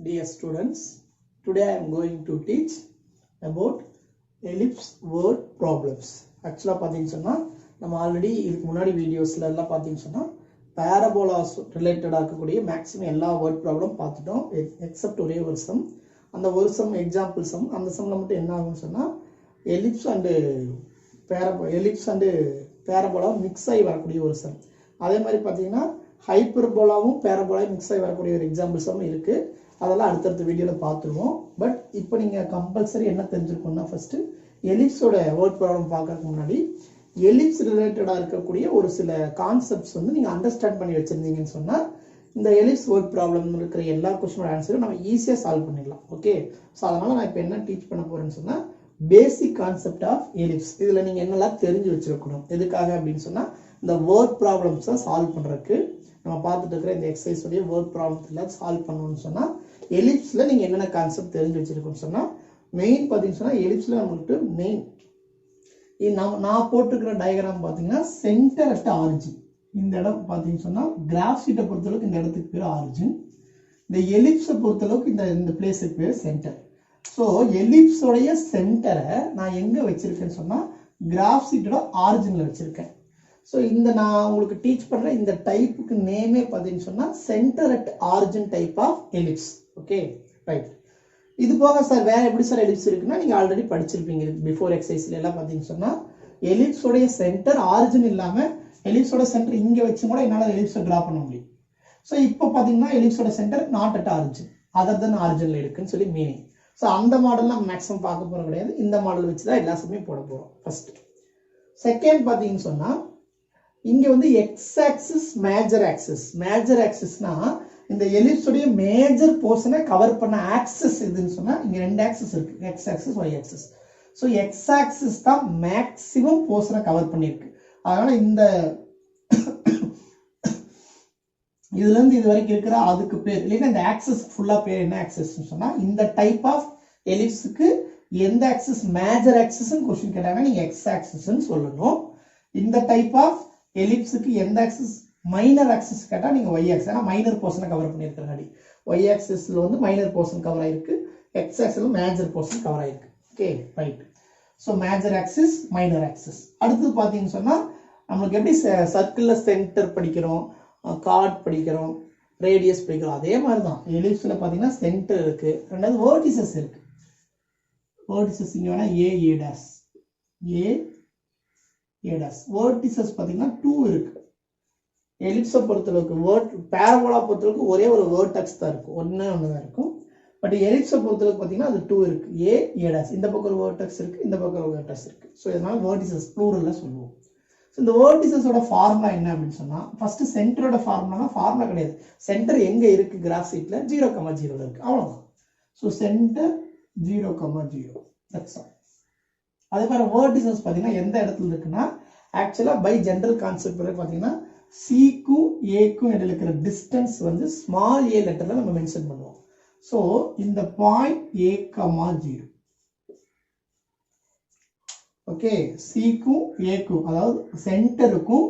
Dear students, today I am going to teach about ellipse word problems. Actually பாத்தீங்க சொன்னா நம்ம already இதுக்கு முன்னாடி வீடியோஸ்ல எல்லாம் பாத்தீங்க சொன்னா parabolas ரிலேட்டடா இருக்கக்கூடிய மேக்ஸிமம் எல்லா வேர்ட் ப்ராப்ளம் பார்த்துட்டோம் எக்ஸெப்ட் ஒரே ஒரு சம். அந்த ஒரு சம் எக்ஸாம்பிள் சம், அந்த சம்ல மட்டும் என்ன ஆகும்னு சொன்னா ellipse and parabola மிக்ஸ் ஆகி வரக்கூடிய ஒரு சம். அதே மாதிரி பாத்தீங்கன்னா ஹைப்பர்போலாவும் பேரபோலாவும் மிக்ஸ் ஆகி வரக்கூடிய ஒரு எக்ஸாம்பிள் சம் இருக்கு. அதெல்லாம் அடுத்தடுத்த வீடியோவில் பார்த்துருவோம். பட் இப்போ நீங்கள் கம்பல்சரி என்ன தெரிஞ்சுக்கணும்னா ஃபர்ஸ்ட் எலிப்ஸோட வேர்ட் ப்ராப்ளம் பார்க்கறதுக்கு முன்னாடி எலிப்ஸ் ரிலேட்டடாக இருக்கக்கூடிய ஒரு சில கான்செப்ட்ஸ் வந்து நீங்கள் அண்டர்ஸ்டாண்ட் பண்ணி வச்சுருந்தீங்கன்னு சொன்னால் இந்த எலிப்ஸ் வேர்ட் ப்ராப்ளம் இருக்கிற எல்லா கொஸ்டினோட ஆன்சரும் நம்ம ஈஸியாக சால்வ் பண்ணிடலாம். ஓகே, ஸோ அதனால் நான் இப்போ என்ன டீச் பண்ண போகிறேன்னு சொன்னால் பேசிக் கான்செப்ட் ஆஃப் எலிப்ஸ். இதில் நீங்கள் என்னெல்லாம் தெரிஞ்சு வச்சுருக்கணும், எதுக்காக அப்படின்னு சொன்னால் இந்த வேர்ட் ப்ராப்ளம்ஸை சால்வ் பண்ணுறதுக்கு நம்ம பார்த்துட்டு இருக்கிற இந்த எக்ஸசைஸ் உடைய வேர்ட் ப்ராப்ளத்தில் சால்வ் பண்ணணும்னு சொன்னால் எலிப்ஸில் நீங்கள் என்னென்ன கான்செப்ட் தெரிஞ்சு வச்சிருக்கோன்னு சொன்னால் மெயின் பார்த்தீங்கன்னு சொன்னால் எலிப்ஸில் நம்மளுக்கு மெயின் நான் போட்டிருக்கிற டயக்ராம் பார்த்தீங்கன்னா சென்டர் அட் ஆரிஜின். இந்த இடம் பார்த்தீங்கன்னு சொன்னால் கிராஃப் ஷீட்டை பொறுத்தளவுக்கு இந்த இடத்துக்கு பேர் ஆரிஜின், இந்த எலிப்ஸை பொறுத்தளவுக்கு இந்த பிளேஸுக்கு பேர் சென்டர். ஸோ எலிப்ஸோடைய சென்டரை நான் எங்கே வச்சிருக்கேன்னு சொன்னால் கிராஃப் ஷீட்டோட ஆரிஜினில் வச்சிருக்கேன். ஸோ இந்த நான் உங்களுக்கு டீச் பண்ணுற இந்த டைப்புக்கு நேமே பார்த்தீங்கன்னு சொன்னால் centre at origin type of ellipse. Okay right. இது போக சார் வேற எப்படி சார் எலிப்ஸ் இருக்குன்னா நீங்கள் ஆல்ரெடி படிச்சிருப்பீங்க பிஃபோர் எக்ஸசைஸ்ல எல்லாம் பார்த்தீங்கன்னு சொன்னால் எலிப்ஸோடைய சென்டர் ஆரிஜின் இல்லாமல் எலிப்ஸோட சென்டர் இங்கே வச்சு கூட என்னால் எலிப்ஸை ட்ரா பண்ண முடியும். ஸோ இப்போ பார்த்தீங்கன்னா எலிப்ஸோட centre not at origin, other than ஆரிஜினில் இருக்குன்னு சொல்லி மீனிங். ஸோ அந்த மாடல் நம்ம மேக்ஸிமம் பார்க்க போகிறது கிடையாது, இந்த மாடல் வச்சு தான் எல்லா சமயம் போட போகிறோம். ஃபர்ஸ்ட் செகண்ட் பார்த்தீங்கன்னு சொன்னால் இங்க வந்து x axis major axis. Major ஆக்சிஸ்னா இந்த எலிப்ஸ் உடைய மேஜர் போர்ஷனை கவர் பண்ண ஆக்சிஸ் எதுன்னு சொன்னா இங்க ரெண்டு ஆக்சிஸ் இருக்கு, X axis Y axis. So X axis தான் மேக்சிமம் போர்ஷனை கவர் பண்ணிருக்கு. அதனால இந்த இதுல இருந்து இது வரைக்கும் இருக்கிற அதுக்கு பேர் இல்லைன்னா இந்த ஆக்சிஸ் ஃபுல்லா பேர் என்ன ஆக்சிஸ் சொன்னா இந்த டைப் ஆஃப் எலிப்ஸுக்கு எந்த ஆக்சிஸ் மேஜர் ஆக்சிஸ் கொஸ்டின் கேட்டாங்கன்னா நீங்க எக்ஸ் ஆக்சிஸ் சொல்லணும். இந்த டைப் ஆஃப் எலிப்ஸுக்கு எந்த ஆக்சிஸ் மைனர் ஆக்சிஸ் கேட்டா நீங்க ஒய் ஆக்சிஸ், ஏன்னா மைனர் போர்ஷனை கவர் பண்ணியிருக்காடி. ஒய் ஆக்சிஸ்ல வந்து மைனர் போர்ஷன் கவர் ஆயிருக்கு, எக்ஸ் ஆக்சிஸ்ல மேஜர் போர்ஷன் கவர் ஆயிருக்கு. Okay right. So major axis minor axis. அடுத்து பார்த்தீங்கன்னு சொன்னா நம்மளுக்கு எப்படி சர்க்கிள்ல சென்டர் படிக்கிறோம், கார்ட் படிக்கிறோம், ரேடியஸ் படிக்கிறோம், அதே மாதிரி தான் எலிப்ஸ்ல பார்த்தீங்கன்னா சென்டர் இருக்கு, ரெண்டாவது வேர்டிசஸ் இருக்கு. வேர்டிசஸ் இங்க வேணா ஏ டேஸ் வேர்டிசஸ் பார்த்தீங்கன்னா 2 இருக்கு. எலிப்ஸை பொறுத்தளவுக்கு பேரபோலா பொறுத்தளவுக்கு ஒரே ஒரு வேர்டெக்ஸ் தான் இருக்கும், ஒன்று தான் இருக்கும். பட் எலிப்ஸை பொறுத்தளவுக்கு பார்த்தீங்கன்னா அது 2 இருக்கு, ஏ டேஸ். இந்த பக்கம் ஒரு வேர்டெக்ஸ் இருக்கு, இந்த பக்கம் ஒரு வேர்டெக்ஸ் இருக்கு. ஸோ இதனால வேர்டிசஸ் ப்ளூரல்ல சொல்லுவோம். ஸோ இந்த வேர்டிசஸோட ஃபார்முலா என்ன அப்படின்னு சொன்னா ஃபர்ஸ்ட் சென்டரோட ஃபார்முலா கிடையாது. சென்டர் எங்க இருக்கு கிராஃப் ஷீட்ல 0,0 இருக்கு, அவ்வளவுதான். So centre 0,0 that's all. அதே மாதிரி வேர்டிசஸ் பார்த்தீங்கன்னா எந்த இடத்துல இருக்குன்னா ஆக்சுவலா பை ஜெனரல் கான்செப்ட் பார்த்தீங்கன்னா சிக்கும் ஏக்கும் இடையில இருக்கிற டிஸ்டன்ஸ் வந்து ஸ்மால் ஏ லெட்டர்ல நம்ம மென்ஷன் பண்ணுவோம். ஸோ இந்த பாயிண்ட் A,0 ஓகே, சிக்கும் ஏக்கும் அதாவது சென்டருக்கும்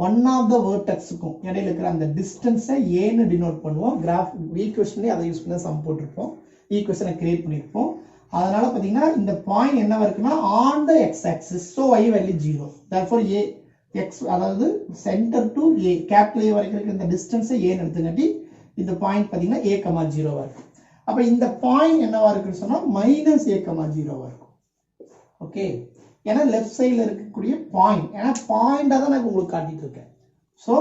ஒன் ஆஃப் த வேர்டெக்ஸுக்கும் இடையில இருக்கிற அந்த டிஸ்டன்ஸை ஏன்னு டினோட் பண்ணுவோம். கிராஃப் ஈக்குவேஷன்லேயே அதை யூஸ் பண்ணி சம் போட்டிருப்போம், ஈக்குவேஷனை கிரியேட் பண்ணியிருப்போம். அதனால பாத்தீங்கன்னா இந்த பாயிண்ட் என்னவா இருக்குன்னா on the X axis, so y value 0. therefore a x அதாவது centre to a capital a வரைக்கும் இருக்க இந்த டிஸ்டன்ஸை a ன்னு எடுத்துக்காட்டி இந்த பாயிண்ட் பாத்தீங்கன்னா a,0 வா இருக்கு. அப்ப இந்த பாயிண்ட் என்னவா இருக்குன்னு சொன்னா -a,0 வா இருக்கும். ஓகே, ஏன்னா லெஃப்ட் சைடுல இருக்கக்கூடிய பாயிண்ட், ஏன்னா பாயிண்டா தான் நான் உங்களுக்கு காட்டிட்டு இருக்கேன். சோ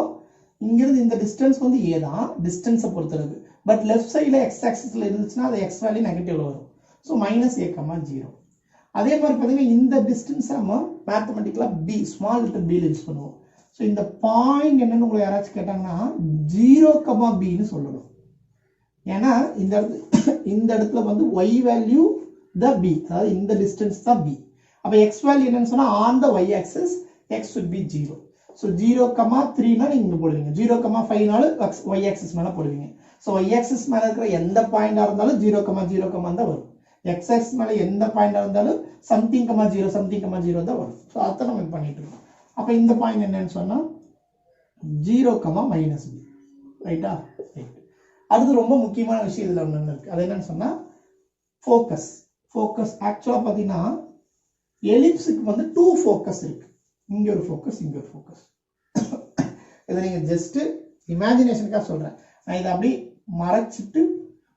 இங்க இருந்து இந்த டிஸ்டன்ஸ் வந்து a தான் டிஸ்டன்ஸை பொறுத்தளவுக்கு. பட் லெஃப்ட் சைடுல எக்ஸ் ஆக்சிஸ்ல இருந்துச்சுன்னா அது x வேல்யூ நெகட்டிவ்ல வரும். So -a,0. அதே மாதிரி பார்த்தீங்கன்னா இந்த டிஸ்டன்ஸ் நம்ம மேத்தமெட்டிக்கலா b small letter b use பண்ணுவோம். ஸோ இந்த பாயிண்ட் என்னன்னு உங்களை யாராச்சும் கேட்டாங்கன்னா 0,bன்னு சொல்லணும். ஏன்னா இந்த இடத்துல வந்து y வேல்யூ த b, அதாவது இந்த டிஸ்டன்ஸ் தான் b. அப்ப x வேல்யூ என்னன்னு சொன்னா on the y axis x should be 0. So 0,3னா நீங்க இங்க போடுவீங்க, 0,5னாலும் y ஆக்சிஸ் மேல போடுவீங்க. ஸோ y ஆக்சிஸ் மேல இருக்கிற எந்த பாயிண்டா இருந்தாலும் 0,0 தான் வரும். x ஆக்சிஸ் மேல எந்த பாயிண்டா இருந்தாலும் something, 0 தான் வரும். ஸோ அதை நம்ம பண்ணிட்டு இருக்கோம். அப்ப இந்த பாயிண்ட் என்னன்னு சொன்னா 0, -b ரைட்டா. ரைட். அடுத்து ரொம்ப முக்கியமான விஷயம் இதில் ஒன்று இருக்குது. அது என்னன்னு சொன்னால் ஃபோக்கஸ். ஃபோக்கஸ் ஆக்சுவலாக பார்த்தீங்கன்னா எலிப்ஸுக்கு வந்து 2 ஃபோக்கஸ் இருக்குது. இங்கே ஒரு ஃபோக்கஸ், இங்கே ஒரு ஃபோக்கஸ். இதை நீங்கள் ஜஸ்ட்டு இமேஜினேஷனுக்காக சொல்கிறேன். நான் இதை அப்படி மறைச்சிட்டு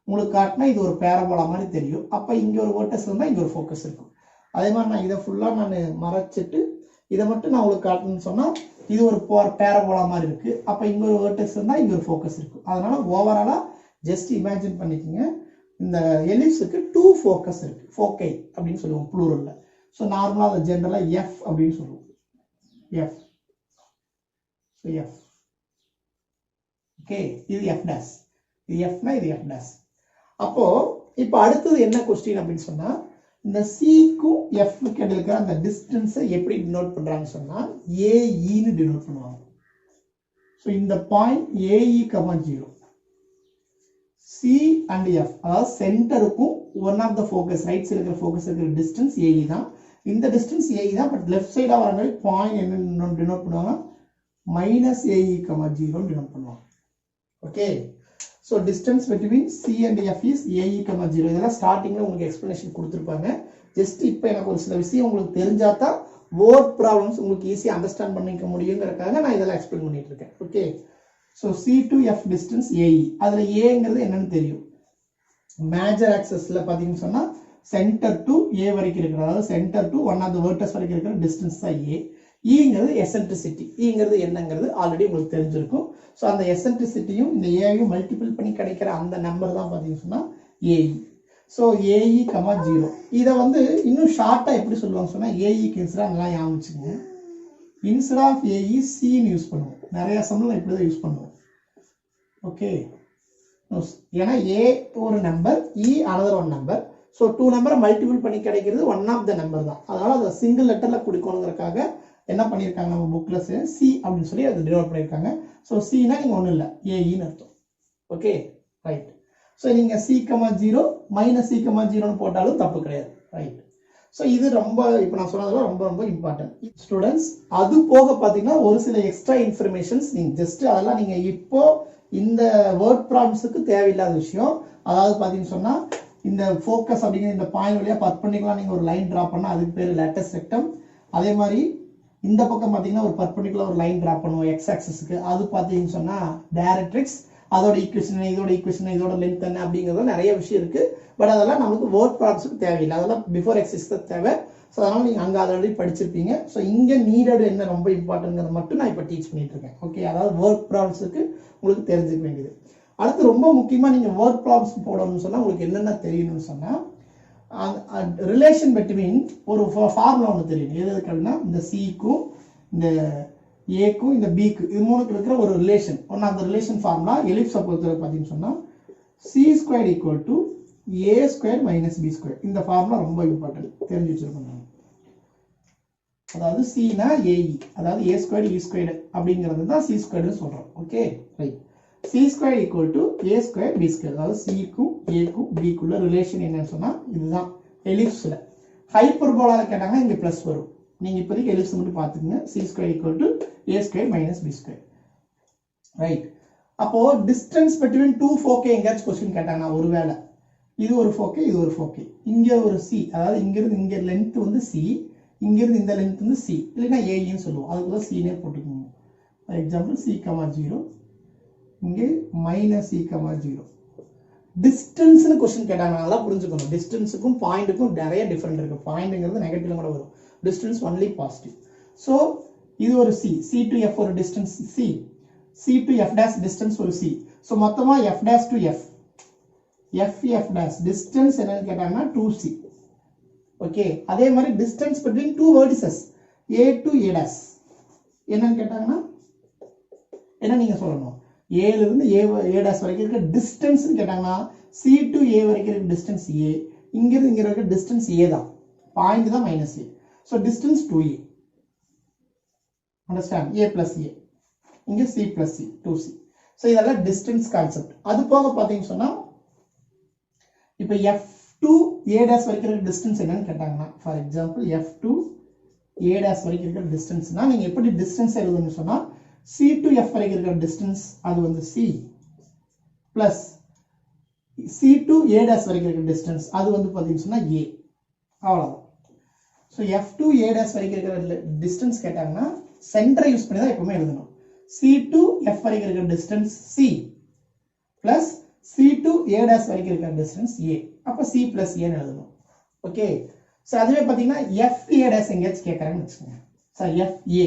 உங்களுக்கு காட்டினா இது ஒரு பேரபோலா மாதிரி தெரியும். அப்போ இங்கே ஒரு வேர்டஸ் இருந்தால் இங்கே ஒரு ஃபோக்கஸ் இருக்கும். அதே மாதிரி நான் இதை ஃபுல்லாக நான் மறைச்சிட்டு இதை மட்டும் நான் உங்களுக்கு காட்டணும்னு சொன்னால் இது ஒரு பேரபோலா மாதிரி இருக்குது. அப்போ இங்கே ஒரு வேர்டஸ் இருந்தால் இங்கே ஒரு ஃபோக்கஸ் இருக்கும். அதனால் ஓவராலாக ஜஸ்ட் இமேஜின் பண்ணிக்கோங்க, இந்த எலிப்ஸுக்கு 2 ஃபோக்கஸ் இருக்குது. ஃபோக்கை அப்படின்னு சொல்லுவோம் ப்ளூரலில். ஸோ நார்மலாக அதை ஜென்ரலாக எஃப் அப்படின்னு சொல்லுவோம். எஃப். So F. ஓகே, இது எஃப் டேஸ். இது எஃப்னா இது எஃப் டேஸ். அப்போது இப்போ அடுத்தது என்ன கொஸ்டின் அப்படின்னு சொன்னால் இந்த சிக்கும் எஃப்க்கு இடையில இருக்கிற அந்த டிஸ்டன்ஸை எப்படி டினோட் பண்ணுறாங்கன்னு சொன்னால் ஏஇன்னு டினோட் பண்ணுவாங்க. ஸோ இந்த point A E, 0 C and F, அதாவது சென்டருக்கும் one of the focus right side இருக்கிற ஃபோக்கஸ் இருக்கிற டிஸ்டன்ஸ் ஏஇ தான். இந்த டிஸ்டன்ஸ் ஏஇ தான். பட் லெஃப்ட் சைடாக வர மாதிரி பாயிண்ட் என்ன டினோட் பண்ணுவாங்க, -AE, 0 டினோட் பண்ணுவாங்க. Okay, so distance between C and F is AE, 0. இதெல்லாம் ஸ்டார்டிங்கில் உங்களுக்கு எக்ஸ்பிளனேஷன் கொடுத்துருப்பாங்க. ஜஸ்ட் இப்போ எனக்கு ஒரு சில விஷயம் உங்களுக்கு தெரிஞ்சால் தான் வேர்ட் ப்ராப்ளம்ஸ் உங்களுக்கு ஈஸியாக அண்டர்ஸ்டாண்ட் பண்ணிக்க முடியுங்கிறதுக்காக நான் இதெல்லாம் எக்ஸ்பிளைன் பண்ணிட்டு இருக்கேன். Okay, so C to F distance AE. அதில் ஏங்கிறது என்னன்னு தெரியும். மேஜர் ஆக்சஸில் பார்த்தீங்கன்னு சொன்னால் சென்டர் டு ஏ வரைக்கும் இருக்கிற, அதாவது centre to one of the vertices வரைக்கும் இருக்கிற டிஸ்டன்ஸ் தான் ஏ. ஈங்கிறது எசென்ட்ரிசிட்டி. ஈங்கிறது என்னங்கிறது ஆல்ரெடி உங்களுக்கு தெரிஞ்சிருக்கும். ஸோ அந்த எசென்ட்ரிசிட்டியும் இந்த ஏஐயும் மல்டிபிள் பண்ணி கிடைக்கிற அந்த நம்பர் தான் பார்த்தீங்கன்னு சொன்னால் ஏஇ. So AE, 0. இதை வந்து இன்னும் ஷார்ட்டாக எப்படி சொல்லுவாங்க சொன்னால் ஏஇக்கு இன்ஸ்டா நல்லா ஞாபகம் வச்சுங்க. இன்ஸ்டா ஆஃப் ஏஇ சின்னு யூஸ் பண்ணுவோம். நிறையா சம்பளம் இப்படி தான் யூஸ் பண்ணுவோம். ஓகே, ஏன்னா ஏ ஒரு நம்பர், இ அனதர் ஒன் நம்பர். ஸோ 2 நம்பரை மல்டிபிள் பண்ணி கிடைக்கிறது ஒன் ஆஃப் த நம்பர் தான். அதனால் அதை சிங்கிள் லெட்டரில் கொடுக்கணுங்கிறக்காக என்ன பண்ணியிருக்காங்க நம்ம புக்கில் சி அப்படின்னு சொல்லி அதை டினோட் பண்ணியிருக்காங்க. ஸோ சினா நீங்கள் ஒன்றும் இல்லை, ஏஇன்னு அர்த்தம். Okay, right. ஸோ நீங்கள் C, 0 -C, 0ன்னு போட்டாலும் தப்பு கிடையாது. ரைட். ஸோ இது ரொம்ப இப்போ நான் சொன்னதெல்லாம் ரொம்ப ரொம்ப இம்பார்ட்டன்ட் ஸ்டூடெண்ட்ஸ். அது போக பார்த்தீங்கன்னா ஒரு சில எக்ஸ்ட்ரா இன்ஃபர்மேஷன்ஸ் நீங்கள் ஜஸ்ட் அதெல்லாம் நீங்கள் இப்போ இந்த வேர்ட் ப்ராப்ளம்ஸுக்கு தேவையில்லாத விஷயம். அதாவது பார்த்தீங்கன்னு சொன்னால் இந்த ஃபோக்கஸ் அப்படிங்கிற இந்த பாயிண்ட் வழியாக பர்பெண்டிகுலராக நீங்கள் ஒரு லைன் ட்ரா பண்ணால் அதுக்கு பேர் லேட்டஸ்ட் செக்டம். அதே மாதிரி இந்த பக்கம் பார்த்தீங்கன்னா ஒரு பர்பெண்டிகுலர் ஒரு லைன் ட்ரா பண்ணுவோம் எக்ஸ் ஆக்சஸுக்கு. அது பார்த்தீங்கன்னு சொன்னால் டைரக்ட்ரிக்ஸ். அதோட ஈக்குவேஷன், இதோட ஈக்குவேஷன், இதோட லென்த் என்ன அப்படிங்கிறது நிறைய விஷயம் இருக்குது. பட் அதெல்லாம் நமக்கு வேர்ட் ப்ராப்ளம்ஸுக்கு தேவையில்லை. அதெல்லாம் பிஃபோர் எக்ஸஸ் தான் தேவை. ஸோ அதனால் நீங்கள் அங்கே ஆல்ரெடி படிச்சிருப்பீங்க. ஸோ இங்கே நீடட் என்ன ரொம்ப இம்பார்ட்டன்ட்ங்கிறத மட்டும் நான் இப்போ டீச் பண்ணிட்டு இருக்கேன். ஓகே, அதாவது வேர்ட் ப்ராப்ளம்ஸுக்கு உங்களுக்கு தெரிஞ்சுக்க வேண்டியது. அடுத்து ரொம்ப முக்கியமாக நீங்கள் வேர்ட் ப்ராப்ளம்ஸ் போடணும்னு சொன்னால் உங்களுக்கு என்னென்ன தெரியணும்னு சொன்னால் ரிலேஷன் பிட்வீன் ஒரு ஃபார்முலா ஒன்று தெரியும். எது அப்படின்னா இந்த சிக்கும் இந்த ஏக்கும் இந்த பிக்கு இது மூணுக்கு இருக்கிற ஒரு relation. One of the relation formula எலிப்ஸை பொறுத்தவரை பார்த்தீங்கன்னு சொன்னால் C² = A² - B². இந்த ஃபார்முலா ரொம்ப இம்பார்ட்டன்ட், தெரிஞ்சு வச்சிருக்கோம் நான். அதாவது சினா ஏஇ, அதாவது A² E² அப்படிங்கிறது தான் C²ன்னு சொல்கிறோம். Okay, right. C² = A² B². அதாவது சிக்கும் ஏக்கும் பிக்குள்ள ரிலேஷன் என்னன்னு சொன்னால் இதுதான் எலிப்ஸில். ஹைப்பர்போலாவில் கேட்டாங்கன்னா இங்கே ப்ளஸ் வரும். நீங்கள் இப்போதைக்கு எலிப்ஸ் மட்டும் பார்த்துக்கங்க. C² = A² - B². ரைட். அப்போது டிஸ்டன்ஸ் பிட்வீன் 2 ஃபோக்கே எங்கேயாச்சும் கொஸ்டின் கேட்டாங்கன்னா ஒருவேளை இது ஒரு ஃபோக்கே, இது ஒரு ஃபோக்கே, இங்கே ஒரு சி, அதாவது இங்கிருந்து இங்கே லென்த் வந்து சி, இங்கிருந்து இந்த லென்த் வந்து சி, இல்லைன்னா ஏஇன்னு சொல்லுவோம். அதுக்கு தான் சீனே போட்டுக்கோங்க. ஃபார் எக்ஸாம்பிள் C, 0 இங்கே -C, 0. டிஸ்டன்ஸ்னு கொஸ்டின் கேட்டாங்க, நல்லா புரிஞ்சுக்கணும். டிஸ்டன்ஸுக்கும் பாயிண்ட்டுக்கும் நிறைய டிஃப்ரெண்ட் இருக்கு. பாயிண்ட்ங்கிறது நெகட்டிவ்ல கூட வரும், டிஸ்டன்ஸ் ஒன்லி பாசிட்டிவ். ஸோ இது ஒரு C to F ஒரு distance C to F dash distance ஒரு C. ஸோ மொத்தமாக F dash to F F dash distance என்னன்னு கேட்டாங்கன்னா 2C. ஓகே, அதே மாதிரி distance between 2 vertices A to A dash என்னன்னு கேட்டாங்கன்னா என்ன நீங்கள் சொல்லணும், ஏலிருந்து A dash வரைக்கும் இருக்க டிஸ்டன்ஸ் கேட்டாங்கன்னா C to A வரைக்கும் இருக்க டிஸ்டன்ஸ் A, இங்கிருந்து இங்கே இருக்க டிஸ்டன்ஸ் A தான், பாயிண்ட் தான் -A. So distance 2A. Understand? A plus A, இங்கே C plus C 2C. So இதெல்லாம் டிஸ்டன்ஸ் கான்செப்ட். அது போக பார்த்தீங்கன்னு சொன்னால் இப்போ F to A dash வரைக்கும் இருக்க டிஸ்டன்ஸ் என்னன்னு கேட்டாங்கன்னா, for example F to A dash வரைக்கும் இருக்கிற டிஸ்டன்ஸ்னா நீங்கள் எப்படி டிஸ்டன்ஸ் எழுதுன்னு சொன்னால் C to F வரைக்கும் இருக்கிற டிஸ்டன்ஸ் அது வந்து C plus C to A dash வரைக்கும் இருக்கிற டிஸ்டன்ஸ் அது வந்து பார்த்தீங்கன்னு சொன்னால் ஏ, அவ்வளோதான். So F to A dash வரைக்கும் இருக்கிற டிஸ்டன்ஸ் கேட்டாங்கன்னா சென்டரை யூஸ் பண்ணி தான் எப்பவுமே எழுதணும். சி டு எஃப் வரைக்கும் இருக்கிற distance C plus C to A dash வரைக்கும் இருக்கிற டிஸ்டன்ஸ் ஏ, அப்போ சி பிளஸ் ஏன்னு எழுதணும். ஓகே, ஸோ அதுவே பார்த்தீங்கன்னா எஃப் ஏ டேஷ் எங்கேயாச்சும் கேட்குறாங்கன்னு வச்சுக்கோங்க. Sir F A,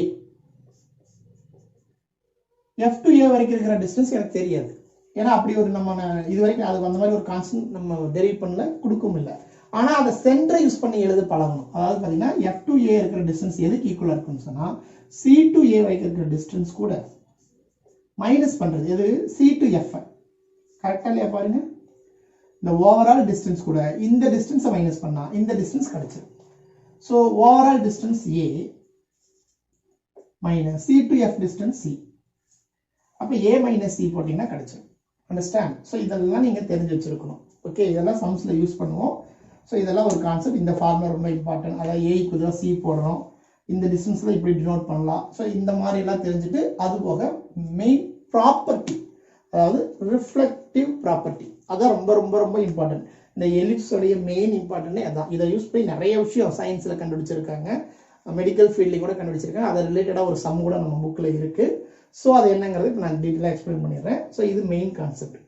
F to A வரைக்கும் இருக்கிற டிஸ்டன்ஸ் எனக்கு தெரியாது, ஏன்னா அப்படி ஒரு நம்ம இது வரைக்கும் அது அந்த மாதிரி ஒரு கான்ஸ்டன்ட் நம்ம டெரிவ் பண்ணல, கொடுக்கவும் இல்லை. ஆனால் அதை சென்டரை யூஸ் பண்ணி எழுத பழகணும். அதாவது பார்த்தீங்கன்னா எஃப் டு ஏ இருக்கிற டிஸ்டன்ஸ் எதுக்கு ஈக்குவலாக இருக்குன்னு சொன்னால் சி டு ஏ வரைக்கும் இருக்கிற டிஸ்டன்ஸ் கூட மைனஸ் பண்ணுறது எது, சி டு எஃப். கரெக்டாக இல்லையா பாருங்க, இந்த ஓவரால் டிஸ்டன்ஸ் கூட இந்த டிஸ்டன்ஸை மைனஸ் பண்ணா இந்த டிஸ்டன்ஸ் கிடைச்சிடும். So overall distance A minus C to F distance C, அப்போ ஏ மைனஸ் சி போட்டிங்கன்னா கிடைச்சிடும். அண்டர்ஸ்டாண்ட்? ஸோ இதெல்லாம் நீங்கள் தெரிஞ்சு வச்சிருக்கணும். ஓகே, இதெல்லாம் சம்ஸில் யூஸ் பண்ணுவோம். ஸோ இதெல்லாம் ஒரு கான்செப்ட். இந்த ஃபார்முலா ரொம்ப இம்பார்ட்டன்ட். அதாவது ஏக்கு தான் சி போடுறோம், இந்த டிஸ்டன்ஸில் இப்படி டினோட் பண்ணலாம். ஸோ இந்த மாதிரி எல்லாம் தெரிஞ்சுட்டு அது போக மெயின் ப்ராப்பர்ட்டி, அதாவது ரிஃப்ளெக்டிவ் ப்ராப்பர்ட்டி, அதான் ரொம்ப ரொம்ப ரொம்ப இம்பார்ட்டன்ட். இந்த எலிப்ஸோடைய மெயின் இம்பார்ட்டன்டே அதான். இதை யூஸ் பண்ணி நிறைய விஷயம் சயின்ஸில் கண்டுபிடிச்சிருக்காங்க, மெடிக்கல் ஃபீல்ட்லேயும் கூட கண்டுபிடிச்சிருக்காங்க. அதை ரிலேட்டடாக ஒரு சம் கூட நம்ம புக்கில் இருக்குது. ஸோ அது என்னங்கிறது இப்போ நான் டீட்டெயிலாக எக்ஸ்பிளைன் பண்ணிடுறேன். ஸோ இது மெயின் கான்செப்ட்.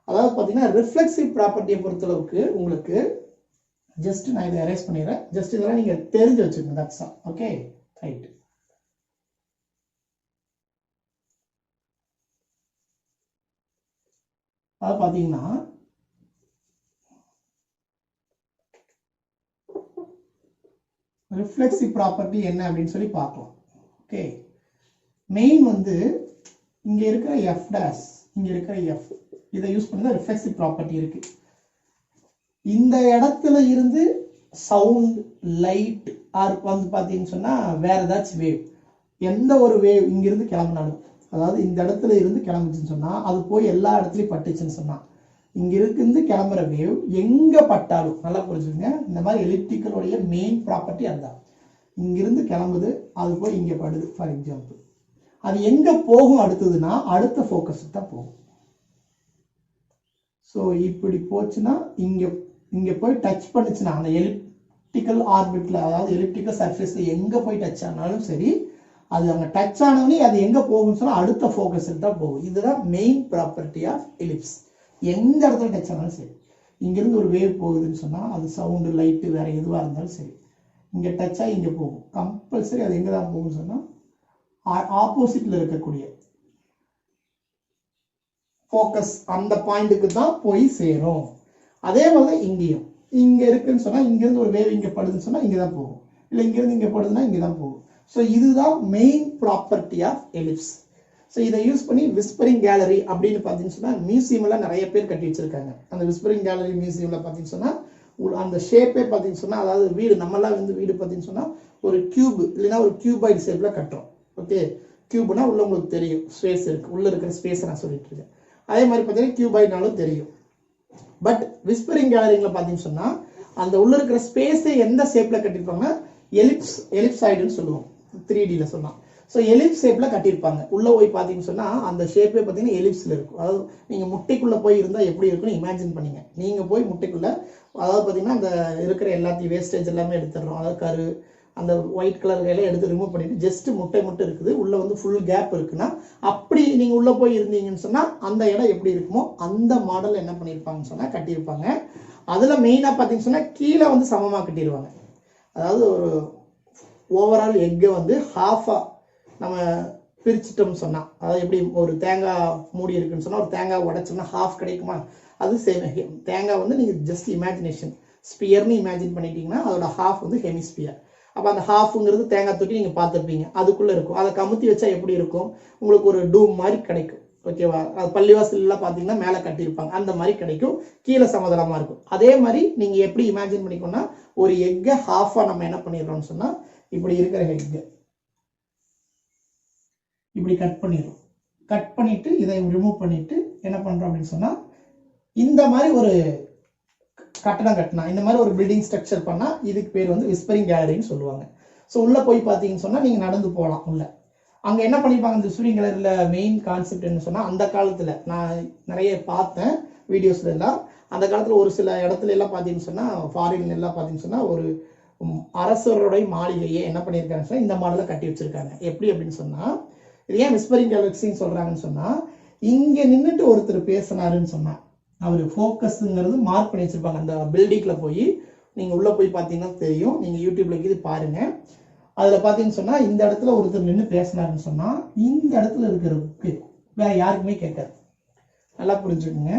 அதாவது பார்த்தீங்கன்னா ரிஃப்ளெக்சிவ் ப்ராப்பர்ட்டியை பொறுத்தளவுக்கு உங்களுக்கு ஜஸ்ட் நான் இதை அரேஞ்ச் பண்ணிடுறேன். ஜஸ்ட் இதெல்லாம் நீங்கள் தெரிஞ்சு வச்சுக்கோங்க. That's all. Okay, right. அது பார்த்தீங்கன்னா ரிஃப்ளெக்சிவ் ப்ராப்பர்ட்டி என்ன அப்படின்னு சொல்லி பார்க்கலாம். ஓகே, மெயின் வந்து இங்க இருக்கிற எஃப் டேஷ், இங்க இருக்கிற எஃப், இதை யூஸ் பண்ணி தான் ரிஃப்ளெக்சிவ் ப்ராப்பர்ட்டி இருக்கு. இந்த இடத்துல இருந்து சவுண்ட், லைட் ஆர் வந்து பார்த்தீங்கன்னு சொன்னா வேற ஏதாச்சும் வேவ், எந்த ஒரு வேவ் இங்கிருந்து கிளம்பினாலும், அதாவது இந்த இடத்துல இருந்து கிளம்புச்சுன்னு சொன்னா அது போய் எல்லா இடத்துலையும் பட்டுச்சுன்னு சொன்னா இங்க இருந்து கிளம்புற வேவ் எங்க பட்டாலும், நல்லா புரிஞ்சுக்கோங்க, இந்த மாதிரி எலிப்டிக்கலுடைய மெயின் ப்ராப்பர்ட்டி அதுதான். இங்கிருந்து கிளம்புது, அது போய் இங்க படுது. ஃபார் எக்ஸாம்பிள், அது எங்க போகும் அடுத்ததுன்னா அடுத்த ஃபோக்கஸுக்கு தான் போகும். ஸோ இப்படி போச்சுன்னா இங்க போய் டச் பண்ணுச்சுன்னா அந்த எலிப்டிக்கல் ஆர்பிட்ல, அதாவது எலிப்டிக்கல் சர்ஃபேஸ்ல எங்க போய் டச் ஆனாலும் சரி, அது அங்க டச் ஆனவனே அது எங்க போகும்னு சொன்னா அடுத்த ஃபோக்கஸுக்கு தான் போகும். இதுதான் மெயின் ப்ராப்பர்ட்டி ஆஃப் எலிப்ஸ். எந்த இடத்துல டச் ஆனாலும் சரி, இங்கிருந்து ஒரு வேவ் போகுதுன்னு சொன்னா அது சவுண்டு, லைட்டு, வேற எதுவாக இருந்தாலும் சரி, இங்க டச் ஆகி இங்க போகும். கம்பல்சரி அது எங்க தான் போகும்னு சொன்னா ஆப்போசிட்ல இருக்கக்கூடிய ஃபோக்கஸ் அந்த பாயிண்ட்டுக்கு தான் போய் சேரும். அதே மாதிரி இங்கேயும் இங்க இருக்குன்னு சொன்னா இங்கிருந்து ஒரு வேவ் இங்க படுதுன்னு சொன்னா இங்க தான் போகும், இல்லை இங்கிருந்து இங்க படுதுன்னா இங்க தான் போகும். ஸோ இதுதான் main property of ellipse. So இதை யூஸ் பண்ணி விஸ்பரிங் கேலரி அப்படின்னு பார்த்தீங்கன்னு சொன்னா மியூசியம்ல நிறைய பேர் கட்டி வச்சிருக்காங்க. அந்த விஸ்பரிங் கேலரி மியூசியம்ல பார்த்தீங்கன்னு சொன்னா அந்த ஷேப்பே பார்த்தீங்கன்னு சொன்னா, அதாவது வீடு நம்மளாம் வந்து வீடு பார்த்தீங்கன்னு சொன்னா ஒரு கியூப் இல்லைன்னா ஒரு கியூபாய்டு ஷேப்ல கட்டுறோம். ஓகே, கியூப்னா உள்ள உங்களுக்கு தெரியும் ஸ்பேஸ் இருக்கு, உள்ள இருக்கிற ஸ்பேஸை நான் சொல்லிட்டு இருக்கேன். அதே மாதிரி பார்த்தீங்கன்னா கியூபாய்டுனாலும் தெரியும். பட் விஸ்பரிங் கேலரிங்ல பார்த்தீங்கன்னு சொன்னா அந்த உள்ள இருக்கிற ஸ்பேஸை எந்த ஷேப்ல கட்டிருப்பாங்கன்னா எலிப்ஸாய்டுன்னு சொல்லுவோம் 3Dல சொன்னா. ஸோ எலிப்ஸ் ஷேப்ல கட்டியிருப்பாங்க. உள்ள போய் பார்த்தீங்கன்னு சொன்னா அந்த ஷேப்பே பார்த்தீங்கன்னா எலிப்ஸ்ல இருக்கும். அதாவது நீங்க முட்டைக்குள்ள போய் இருந்தா எப்படி இருக்குன்னு இமேஜின் பண்ணீங்க. நீங்க போய் முட்டைக்குள்ள, அதாவது பார்த்தீங்கன்னா அந்த இருக்கிற எல்லாத்தையும் வேஸ்டேஜ் எல்லாமே எடுத்துடுறோம். அதாவது கரு, அந்த ஒயிட் கலர் எல்லாம் எடுத்து ரிமூவ் பண்ணிட்டு ஜஸ்ட் முட்டை மட்டும் இருக்குது, உள்ள வந்து ஃபுல் கேப் இருக்குன்னா அப்படி நீங்க உள்ள போய் இருந்தீங்கன்னு சொன்னா அந்த இடம் எப்படி இருக்குமோ அந்த மாடல் என்ன பண்ணியிருப்பாங்கன்னு சொன்னா கட்டியிருப்பாங்க. அதுல மெயினா பார்த்தீங்கன்னு சொன்னா கீழே வந்து சமமா கட்டிடுவாங்க. அதாவது ஒரு ஓவரால் எக்கை வந்து ஹாஃபா நம்ம பிரிச்சுட்டோம்னு சொன்னா, அதாவது எப்படி ஒரு தேங்காய் மூடி இருக்குன்னு சொன்னா ஒரு தேங்காய் உடைச்சோம்னா ஹாஃப் கிடைக்குமா, அது சேம். தேங்காய் வந்து நீங்க ஜஸ்ட் இமேஜினேஷன் ஸ்பியர்னு இமேஜின் பண்ணிட்டீங்கன்னா அதோட ஹாஃப் வந்து ஹெமிஸ்பியர். அப்போ அந்த ஹாஃப்ங்கிறது தேங்காய் தொட்டி நீங்கள் பார்த்துருப்பீங்க, அதுக்குள்ளே இருக்கும். அதை கமுத்தி வச்சா எப்படி இருக்கும், உங்களுக்கு ஒரு டூம் மாதிரி கிடைக்கும். ஓகேவா, அது பள்ளிவாசல்லாம் பார்த்தீங்கன்னா மேலே கட்டியிருப்பாங்க, அந்த மாதிரி கிடைக்கும். கீழே சமதளமாக இருக்கும். அதே மாதிரி நீங்கள் எப்படி இமேஜின் பண்ணிக்கோன்னா ஒரு எக்கை ஹாஃபாக நம்ம என்ன பண்ணிடுறோம்னு சொன்னால் இப்படி இருக்கிற எக்கை இப்படி கட் பண்ணிடுறோம். கட் பண்ணிட்டு இதை ரிமூவ் பண்ணிட்டு என்ன பண்ணுறோம் அப்படின்னு சொன்னால் இந்த மாதிரி ஒரு கட்டடம் கட்டினா, இந்த மாதிரி ஒரு பில்டிங் ஸ்ட்ரக்சர் பண்ணா இதுக்கு பேர் வந்து விஸ்பரிங் கேலரின்னு சொல்லுவாங்க. ஸோ உள்ள போய் பார்த்தீங்கன்னு சொன்னா நீங்க நடந்து போகலாம் உள்ள. அங்க என்ன பண்ணிருப்பாங்க இந்த விஸ்பரிங் கேலரியில மெயின் கான்செப்ட் என்ன சொன்னா, அந்த காலத்துல நான் நிறைய பார்த்தேன், வீடியோஸ்ல எல்லாம். அந்த காலத்துல ஒரு சில இடத்துல எல்லாம் பார்த்தீங்கன்னு சொன்னா, ஃபாரின்ல எல்லாம் பார்த்தீங்கன்னு சொன்னா, ஒரு அரசருடைய மாளிகையை என்ன பண்ணியிருக்காங்க சொன்னா இந்த மாடல கட்டி வச்சிருக்காங்க. எப்படி அப்படின்னு சொன்னா, இது ஏன் விஸ்பரிங் கேலக்சின்னு சொல்றாங்கன்னு சொன்னா, இங்க நின்றுட்டு ஒருத்தர் பேசினாருன்னு சொன்னா அவர் ஃபோக்கஸ்ங்கிறது மார்க் பண்ணி வச்சிருப்பாங்க. அந்த பில்டிங்ல போய் நீங்க உள்ள போய் பார்த்தீங்கன்னா தெரியும். நீங்க யூடியூப்ல இது பாருங்க. அதுல பாத்தீங்கன்னு சொன்னா இந்த இடத்துல ஒருத்தர் நின்று பேசினாருன்னு சொன்னா இந்த இடத்துல இருக்கிறதுக்கு வேற யாருக்குமே கேட்காது. நல்லா புரிஞ்சுக்கோங்க.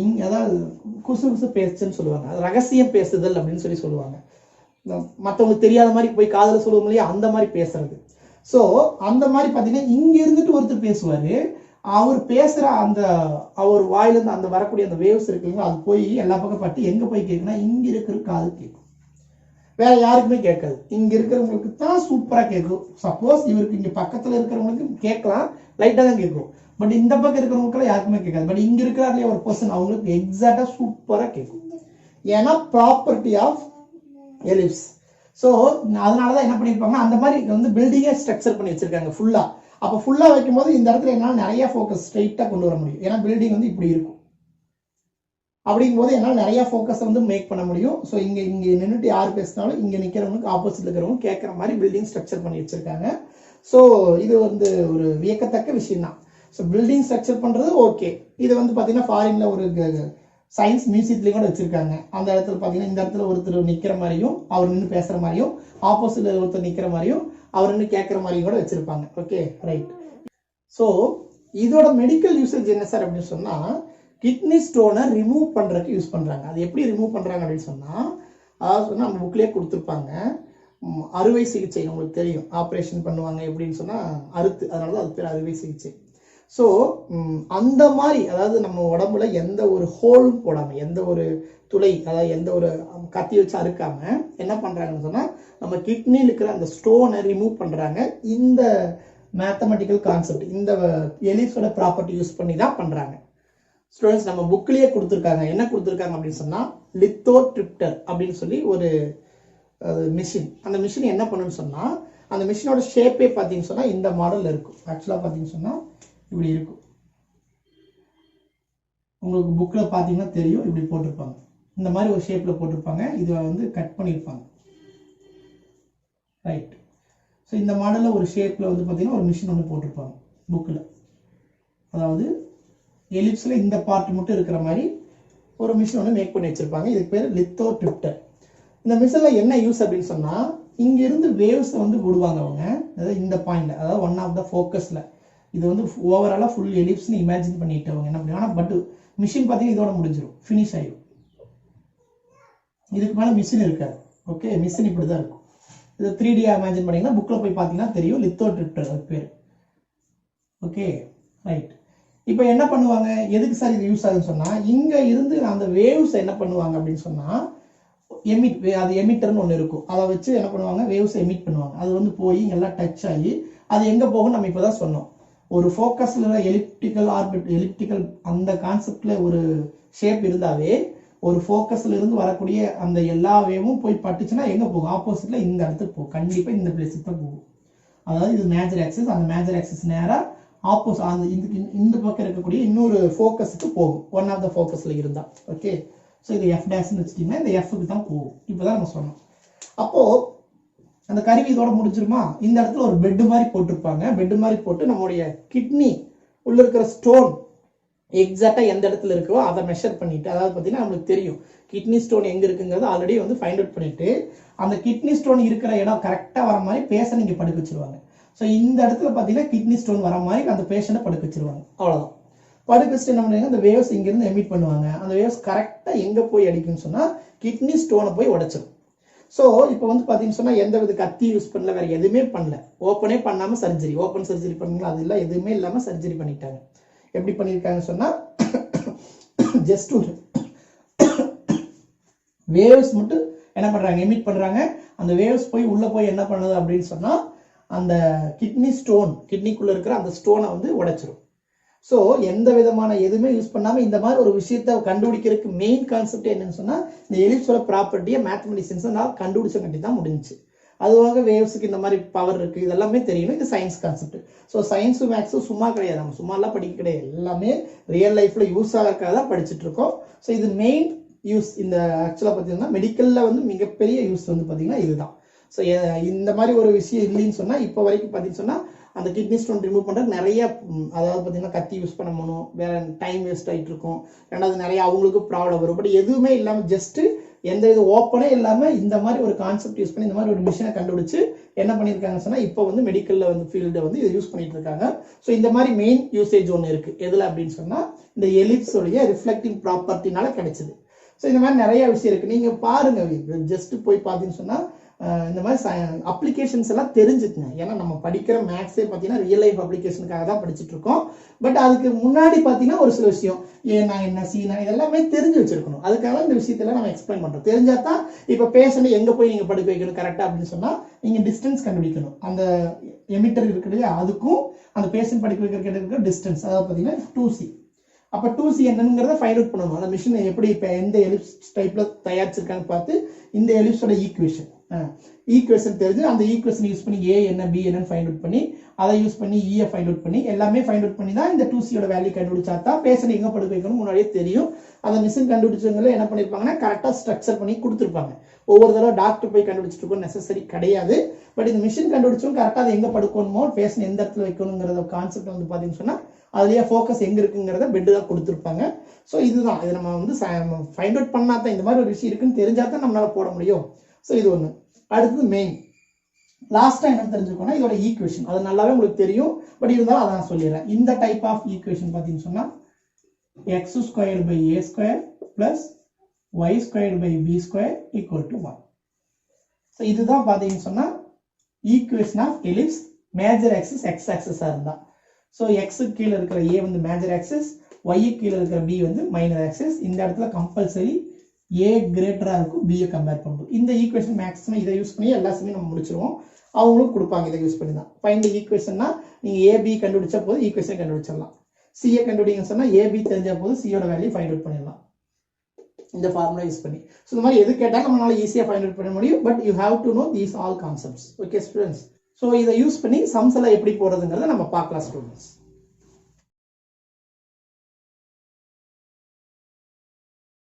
இங்க அதாவது குசு குசு பேசுன்னு சொல்லுவாங்க, அது ரகசியம் பேசுதல் அப்படின்னு சொல்லுவாங்க. மற்றவங்களுக்கு தெரியாத மாதிரி போய் காதல சொல்லுவோம் இல்லையா, அந்த மாதிரி பேசுறது. ஸோ அந்த மாதிரி பார்த்தீங்கன்னா இங்க இருந்துட்டு ஒருத்தர் பேசுவாரு. அவர் பேசுற அந்த அவர் வாயிலிருந்து அந்த வரக்கூடிய அந்த வேவ்ஸ் இருக்குங்களா, அது போய் எல்லா பக்கம் பட்டு எங்க போய் கேட்குன்னா இங்க இருக்கிற காது கேட்கும், வேற யாருக்குமே கேட்காது. இங்க இருக்கிறவங்களுக்கு தான் சூப்பரா கேட்கும். சப்போஸ் இவருக்கு இங்க பக்கத்துல இருக்கிறவங்களுக்கு கேட்கலாம், லைட்டா தான் கேட்கும். பட் இந்த பக்கம் இருக்கிறவங்களுக்கு யாருக்குமே கேட்காது. பட் இங்க இருக்கிறாங்களே ஒரு பர்சன், அவங்களுக்கு எக்ஸாக்டா சூப்பரா கேட்கும். ஏன்னா ப்ராப்பர்ட்டி ஆஃப் எலிப்ஸ். ஸோ அதனாலதான் என்ன பண்ணிருப்பாங்க, அந்த மாதிரி வந்து பில்டிங்கே ஸ்ட்ரக்சர் பண்ணி வச்சிருக்காங்க ஃபுல்லா. அப்ப ஃபுல்லா வைக்கும் போது இந்த இடத்துல என்னால நிறைய ஃபோக்கஸ் ஸ்ட்ரைட்டா கொண்டு வர முடியும். ஏன்னா பில்டிங் வந்து இப்படி இருக்கும். அப்படிங்கும் போது என்னால் நிறைய ஃபோக்கஸ் வந்து மேக் பண்ண முடியும். ஸோ இங்கே நின்றுட்டு யார் பேசினாலும் இங்கே நிற்கிறவங்களுக்கு ஆப்போசிட்ல இருக்கிறவங்க கேட்குற மாதிரி பில்டிங் ஸ்ட்ரக்சர் பண்ணி வச்சிருக்காங்க. ஸோ இது வந்து ஒரு வியக்கத்தக்க விஷயம் தான். ஸோ பில்டிங் ஸ்ட்ரக்சர் பண்ணுறது ஓகே. இது வந்து பார்த்தீங்கன்னா ஃபாரின்ல ஒரு சயின்ஸ் மியூசியத்துலேயும் கூட வச்சிருக்காங்க. அந்த இடத்துல பார்த்தீங்கன்னா இந்த இடத்துல ஒருத்தர் நிற்கிற மாதிரியும் அவர் நின்று பேசுகிற மாதிரியும், ஆப்போசிட்ல ஒருத்தர் நிற்கிற மாதிரியும் அவர் நின்று கேட்குற மாதிரியும் கூட வச்சிருப்பாங்க. Okay, right. ஸோ இதோட மெடிக்கல் யூசேஜ் என்ன சார் அப்படின்னு சொன்னால், கிட்னி ஸ்டோனை ரிமூவ் பண்ணுறதுக்கு யூஸ் பண்ணுறாங்க. அது எப்படி ரிமூவ் பண்ணுறாங்க அப்படின்னு சொன்னால், அதாவது சொன்னால் நம்ம புக்லேயே கொடுத்துருப்பாங்க. அறுவை சிகிச்சை உங்களுக்கு தெரியும், ஆப்ரேஷன் பண்ணுவாங்க எப்படின்னு சொன்னால் அறுத்து, அதனால தான் அது பேர் அறுவை சிகிச்சை. ஸோ அந்த மாதிரி அதாவது நம்ம உடம்புல எந்த ஒரு ஹோலும் போடாமல், எந்த ஒரு துளை, அதாவது எந்த ஒரு கத்தி வச்சு அறுக்காம என்ன பண்ணுறாங்கன்னு சொன்னால் நம்ம கிட்னியில் இருக்கிற அந்த ஸ்டோனை ரிமூவ் பண்ணுறாங்க. இந்த மேத்தமெட்டிக்கல் கான்செப்ட், இந்த எலிப்ஸோட ப்ராப்பர்ட்டி யூஸ் பண்ணி தான் பண்ணுறாங்க. ஸ்டூடெண்ட்ஸ் நம்ம புக்லயே கொடுத்துருக்காங்க. என்ன கொடுத்துருக்காங்க அப்படின்னு சொன்னா, லித்தோட்ரிப்டர் அப்படின்னு சொல்லி ஒரு மிஷின். அந்த மிஷின் என்ன பண்ணுன்னு சொன்னா, அந்த மிஷினோட ஷேப்பே பார்த்தீங்கன்னு சொன்னா இந்த மாடல்ல இருக்கும். ஆக்சுவலா பார்த்தீங்கன்னு சொன்னா இப்படி இருக்கும். உங்களுக்கு புக்ல பார்த்தீங்கன்னா தெரியும், இப்படி போட்டிருப்பாங்க. இந்த மாதிரி ஒரு ஷேப்ல போட்டிருப்பாங்க. இதை வந்து கட் பண்ணியிருப்பாங்க. ரைட். ஸோ இந்த மாடல்ல ஒரு ஷேப்ல வந்து பார்த்தீங்கன்னா ஒரு மிஷின் ஒன்று போட்டிருப்பாங்க புக்ல. அதாவது எலிப்ஸ்ல இந்த பார்ட் மட்டும் இருக்கிற மாதிரி ஒரு மிஷின் ஒன்று மேக் பண்ணி வச்சிருப்பாங்க. இதுக்கு பேர் லித்தோட்ரிப்டர். இந்த மிஷின்ல என்ன யூஸ் அப்படின்னு சொன்னா, இங்க இருந்து வேவ்ஸ் வந்து விடுவாங்க அவங்க. அதாவது இந்த பாயிண்ட்ல, அதாவது ஒன் ஆஃப் த ஃபோக்கஸ்ல. இது வந்து ஓவராலா ஃபுல் எலிப்ஸ்னு இமேஜின் பண்ணிட்டு அவங்க என்ன பண்ணுவாங்க, பட் மிஷின் பார்த்தீங்கன்னா இதோட முடிஞ்சிடும், ஃபினிஷ் ஆயிடும். இதுக்கு மேல மிஷின் இருக்காது. ஓகே, மிஷின் இப்படிதான் இருக்கும். இது 3D இமேஜின் பண்ணீங்கன்னா புக்ல போய் பார்த்தீங்கன்னா தெரியும், லித்தோட்ரிப்டர் அது பேர். Okay, right. இப்போ என்ன பண்ணுவாங்க, எதுக்கு சார் இது யூஸ் ஆகுதுன்னு சொன்னா, இங்க இருந்து அந்த வேவ்ஸ் என்ன பண்ணுவாங்க அப்படின்னு சொன்னா, அது எமிட்டர்னு ஒன்று இருக்கும். அதை வச்சு என்ன பண்ணுவாங்க, வேவ்ஸ் எமிட் பண்ணுவாங்க. அது வந்து போய் எல்லாம் டச் ஆகி அது எங்க போகும் நம்ம இப்பதான் சொன்னோம். ஒரு ஃபோக்கஸ்ல எலிப்டிக்கல் ஆர்பிட், எலிப்டிக்கல் அந்த கான்செப்ட்ல ஒரு ஷேப் இருந்தாவே ஒரு ஃபோக்கஸ்ல இருந்து வரக்கூடிய அந்த எல்லா வேவும் போய் பட்டுச்சுன்னா எங்க போகும், ஆப்போசிட்ல இந்த இடத்துக்கு போகும். கண்டிப்பா இந்த பிளேஸுக்கு தான் போகும். அதாவது இது மேஜர் ஆக்சிஸ், அந்த மேஜர் ஆக்சிஸ் நேரா ஆப்போசிட் அந்த இந்த பக்கம் இருக்கக்கூடிய இன்னொரு ஃபோக்கஸுக்கு போகும், ஒன் ஆஃப் த ஃபோக்கஸ்ல இருந்தா. ஓகே, ஸோ இது எஃப் டேஷ்னு வச்சுட்டீங்கன்னா இந்த எஃப்க்கு தான் போகும். இப்போதான் நம்ம சொன்னோம். அப்போ அந்த கருவி இதோட முடிஞ்சிருமா, இந்த இடத்துல ஒரு பெட் மாதிரி போட்டிருப்பாங்க. பெட் மாதிரி போட்டு நம்மளுடைய கிட்னி உள்ள இருக்கிற ஸ்டோன் எக்ஸாக்டா எந்த இடத்துல இருக்கோ அதை மெஷர் பண்ணிட்டு, அதாவது பார்த்தீங்கன்னா நம்மளுக்கு தெரியும் கிட்னி ஸ்டோன் எங்க இருக்குங்கிறது ஆல்ரெடி வந்து ஃபைண்ட் அவுட் பண்ணிட்டு, அந்த கிட்னி ஸ்டோன் இருக்கிற இடம் கரெக்டா வர மாதிரி பேஷண்ட் இங்க படுக்க வச்சிருவாங்க. ஸோ இந்த இடத்துல பார்த்தீங்கன்னா கிட்னி ஸ்டோன் வர மாதிரி அந்த பேஷண்ட்டை படுக்க வச்சிருவாங்க. அவ்வளோதான். படுக்க வச்சுட்டு என்ன பண்ணுவாங்க, அந்த வேவ்ஸ் இங்கிருந்து எமிட் பண்ணுவாங்க. அந்த வேவ்ஸ் கரெக்டா எங்க போய் அடிக்கும்னு சொன்னா கிட்னி ஸ்டோனை போய் உடைச்சிடும். ஸோ இப்போ வந்து பார்த்தீங்கன்னு சொன்னா எந்த வித கத்தி யூஸ் பண்ணல, வேற எதுவுமே பண்ணல, ஓப்பனே பண்ணாம சர்ஜரி, ஓப்பன் சர்ஜரி பண்ணீங்களா, அது இல்லை, எதுவுமே இல்லாம சர்ஜரி பண்ணிட்டாங்க. எப்படி பண்ணியிருக்காங்கன்னு சொன்னா, ஜஸ்ட் ஒரு வேவ்ஸ் மட்டும் என்ன பண்றாங்க, எமிட் பண்றாங்க. அந்த வேவ்ஸ் போய் உள்ள போய் என்ன பண்ணுது அப்படின்னு சொன்னா அந்த கிட்னி ஸ்டோன், கிட்னிக்குள்ள இருக்கிற அந்த ஸ்டோனை வந்து உடைச்சிரும். ஸோ எந்த விதமான எதுவுமே யூஸ் பண்ணாம இந்த மாதிரி ஒரு விஷயத்தை கண்டுபிடிக்கிறதுக்கு மெயின் கான்செப்ட் என்னன்னு சொன்னா, இந்த எலிப்ஸோட ப்ராப்பர்ட்டியை மேத்தமெட்டிஷியன்ஸ் நான் கண்டுபிடிச்சங்காட்டி தான் முடிஞ்சிச்சு. அதுவாக வேவ்ஸுக்கு இந்த மாதிரி பவர் இருக்குது, இதெல்லாமே தெரியணும். இது சயின்ஸ் கான்செப்ட். ஸோ சயின்ஸும் மேக்ஸும் சும்மா கிடையாது, நம்ம சும்மாலாம் படிக்க கிடையாது, எல்லாமே ரியல் லைஃப்பில் யூஸ் ஆகிறக்காக தான் படிச்சுட்டு இருக்கோம். ஸோ இது மெயின் யூஸ். இந்த ஆக்சுவலாக பார்த்தீங்கன்னா மெடிக்கலில் வந்து மிகப்பெரிய யூஸ் வந்து பார்த்தீங்கன்னா இதுதான். ஸோ இந்த மாதிரி ஒரு விஷயம் இல்லைன்னு சொன்னால் இப்போ வரைக்கும் பார்த்தீங்கன்னு சொன்னால் அந்த கிட்னி ஸ்டோன் ரிமூவ் பண்ணுறது நிறைய, அதாவது பார்த்தீங்கன்னா கத்தி யூஸ் பண்ண முடியும், வேற டைம் வேஸ்ட் ஆகிட்டு இருக்கும். ரெண்டாவது நிறைய அவங்களுக்கு ப்ராப்ளம் வரும். பட் எதுவுமே இல்லாமல் ஜஸ்ட்டு எந்த இது ஓப்பனே இல்லாமல் இந்த மாதிரி ஒரு கான்செப்ட் யூஸ் பண்ணி இந்த மாதிரி ஒரு மிஷினை கண்டுபிடிச்சு என்ன பண்ணியிருக்காங்கன்னு சொன்னால் இப்போ வந்து மெடிக்கலில் வந்து ஃபீல்டை வந்து இதை யூஸ் பண்ணிட்டு இருக்காங்க. ஸோ இந்த மாதிரி மெயின் யூசேஜ் ஒன்று இருக்குது. எதில் அப்படின்னு சொன்னால் இந்த எலிப்ஸோடைய ரிஃப்ளெக்டிங் ப்ராப்பர்ட்டினால கிடைச்சிது. ஸோ இந்த மாதிரி நிறைய விஷயம் இருக்குது. நீங்கள் பாருங்கள், ஜஸ்ட் போய் பார்த்தீங்கன்னு சொன்னால் இந்த மாதிரி அப்ளிகேஷன்ஸ் எல்லாம் தெரிஞ்சுக்குங்க. ஏன்னா நம்ம படிக்கிற மேக்ஸே பார்த்தீங்கன்னா ரியல் லைஃப் அப்ளிகேஷனுக்காக தான் படிச்சுட்டு இருக்கோம். பட் அதுக்கு முன்னாடி பார்த்தீங்கன்னா ஒரு சில விஷயம் ஏன்னா என்ன சீனா இதெல்லாமே தெரிஞ்சு வச்சிருக்கணும். அதுக்காக இந்த விஷயத்தெல்லாம் நம்ம எக்ஸ்பிளைன் பண்ணுறோம். தெரிஞ்சா தான் இப்போ பேஷண்ட் எங்கே போய் நீங்கள் படுக்க வைக்கணும் கரெக்டாக அப்படின்னு சொன்னால் நீங்கள் டிஸ்டன்ஸ் கண்டுபிடிக்கணும். அந்த எமிட்டர் இருக்கிறது அதுக்கும் அந்த பேஷண்ட் படுக்க வைக்கிற டிஸ்டன்ஸ், அதாவது பார்த்தீங்கன்னா 2C. அப்போ 2C என்னங்கிறத ஃபைண்ட் அவுட் பண்ணணும். அந்த மிஷினை எப்படி இப்போ எந்த எலிப்ஸ் டைப்பில் தயாரிச்சிருக்கான்னு பார்த்து இந்த எலிப்ஸோட ஈக்குவேஷன் தெரிஞ்சு அந்த ஈக்குவேஷன் யூஸ் பண்ணி ஏ என்ன பி என்னன்னு ஃபைண்ட் அவுட் பண்ணி அதை யூஸ் பண்ணி ஈயை ஃபைண்ட் அவுட் பண்ணி எல்லாமே ஃபைண்ட் அவுட் பண்ணி தான் இந்த 2Cயோட வேல்யூ கண்டுபிடிச்சா தான் பேஷண்ட் எங்கே படுக்க வைக்கணும் முன்னாடியே தெரியும். அந்த மிஷின் கண்டுபிடிச்சவங்களே என்ன பண்ணியிருப்பாங்கன்னா கரெக்டாக ஸ்ட்ரக்சர் பண்ணி கொடுத்துருப்பாங்க. ஒவ்வொரு தடவை டாக்டர் போய் கண்டுபிடிச்சிட்டு இருக்கணும் நெசசரி கிடையாது. பட் இந்த மிஷின் கண்டுபிடிச்சவங்க கரெக்டாக அதை எங்கே படுக்கணுமோ பேஷண்ட் எந்த இடத்துல வைக்கணுங்கிறத கான்செப்ட் வந்து பார்த்தீங்கன்னு சொன்னால் அதுலேயே ஃபோக்கஸ் எங்கே இருக்குங்கிறத பெட்டு தான் கொடுத்துருப்பாங்க. ஸோ இதுதான் இது நம்ம வந்து ஃபைண்ட் அவுட் பண்ணா தான் இந்த மாதிரி ஒரு விஷயம் இருக்குன்னு தெரிஞ்சா தான் நம்மளால போட முடியும். ஸோ இது ஒன்று. அடுத்தது மெயின் லாஸ்ட்டாக என்ன தெரிஞ்சுக்கோன்னா இதோட ஈக்குவேஷன் அது நல்லாவே உங்களுக்கு தெரியும். பட் இருந்தாலும் அதை நான் சொல்லிடுறேன். இந்த டைப் ஆஃப் ஈக்குவேஷன் பார்த்தீங்கன்னு சொன்னால் x² + y² / b² = 1. ஸோ இதுதான் பார்த்தீங்கன்னு சொன்னால் equation of ellipse. Major axis x ஆக்சிஸாக இருந்தால் ஸோ எக்ஸுக்கு கீழே இருக்கிற ஏ வந்து மேஜர் ஆக்சிஸ், ஒய்க்கு கீழே இருக்கிற பி வந்து மைனர் ஆக்சிஸ். இந்த இடத்துல கம்பல்சரி ஏ கிரேட்டராக இருக்கும் பியை கம்பேர் பண்ணும்போது. இந்த ஈக்குவேஷன் மேக்ஸிமம் இதை யூஸ் பண்ணி எல்லா சமயம் நம்ம முடிச்சிருவோம். அவங்களும் கொடுப்பாங்க இதை யூஸ் பண்ணி தான். ஃபைண்ட் ஈக்குவேஷன்னா நீங்கள் ஏபி கண்டுபிடிச்சா போது ஈக்குவேஷன் கண்டுபிடிச்சிடலாம். சிஏ கண்டுபிடிங்கன்னு சொன்னால் ஏபி தெரிஞ்ச போது சியோட வேல்யூ ஃபைண்ட் அவுட் பண்ணிடலாம் இந்த ஃபார்முலா யூஸ் பண்ணி. ஸோ இந்த மாதிரி எது கேட்டாலும் நம்மளால ஈஸியாக ஃபைண்ட் அவுட் பண்ண முடியும். But you have to know these all concepts. Okay students. So இதை யூஸ் பண்ணி சம்ஸ் எல்லாம் எப்படி போடுறதுங்கிறத நம்ம பார்க்கலாம் ஸ்டூடெண்ட்ஸ்.